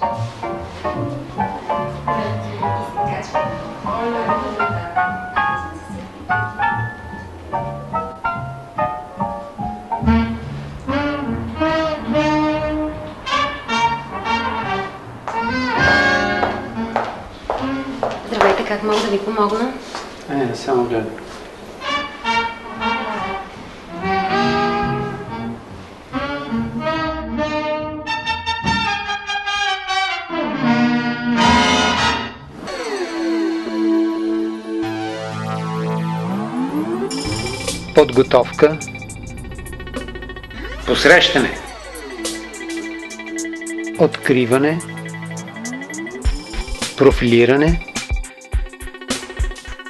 Здравейте, как мога да ви помогна? Само гледам. Подготовка. Посрещане. Откриване. Профилиране.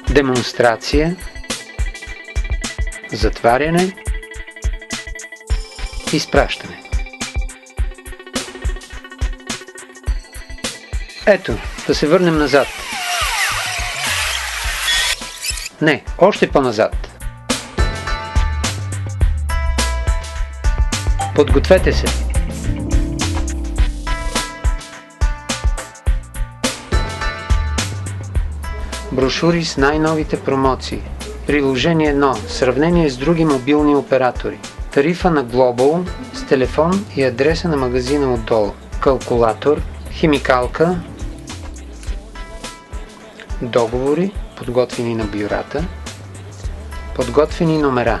Демонстрация. Затваряне. Изпращане. Ето, да се върнем назад. Не, още по-назад. Подгответе се. Брошури с най-новите промоции. Приложение 1. Сравнение с други мобилни оператори. Тарифа на Global с телефон и адреса на магазина отдолу. Калкулатор. Химикалка. Договори, подготвени на бюрата. Подготвени номера.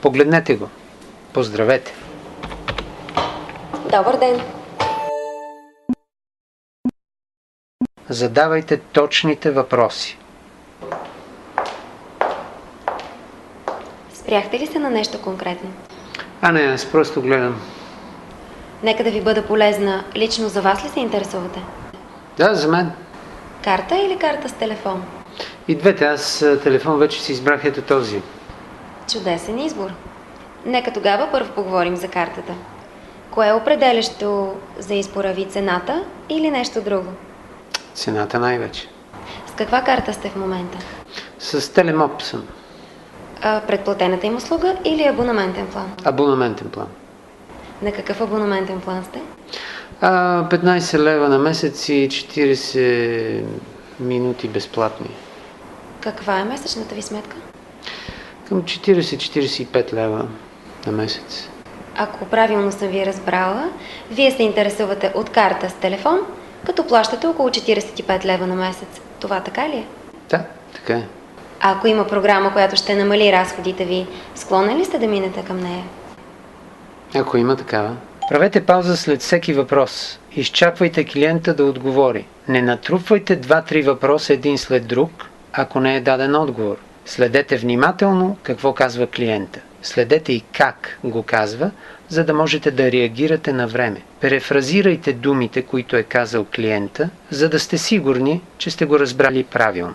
Погледнете го. Поздравете! Добър ден! Задавайте точните въпроси. Спряхте ли се на нещо конкретно? Не, аз просто гледам. Нека да ви бъда полезна. Лично за вас ли се интересувате? Да, за мен. Карта или карта с телефон? И двете. Аз телефон вече си избрах, ето този. Чудесен избор. Нека тогава първо поговорим за картата. Кое е определящо за избора ви, цената или нещо друго? Цената най-вече. С каква карта сте в момента? С Телемоп съм. Предплатената им услуга или абонаментен план? Абонаментен план. На какъв абонаментен план сте? 15 лева на месец и 40 минути безплатни. Каква е месечната ви сметка? Към 40-45 лева на месец. Ако правилно съм ви разбрала, вие се интересувате от карта с телефон, като плащате около 45 лева на месец. Това така ли е? Да, така е. А ако има програма, която ще намали разходите ви, склонен ли сте да минете към нея? Ако има такава. Правете пауза след всеки въпрос. Изчаквайте клиента да отговори. Не натрупвайте 2-3 въпроса един след друг, ако не е даден отговор. Следете внимателно какво казва клиента. Следете и как го казва, за да можете да реагирате на време. Перефразирайте думите, които е казал клиента, за да сте сигурни, че сте го разбрали правилно.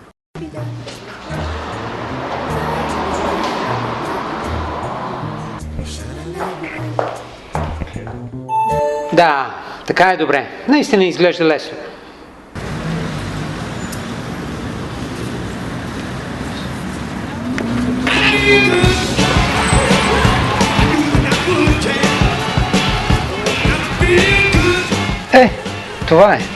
Да, така е добре. Наистина изглежда лесно. Това е.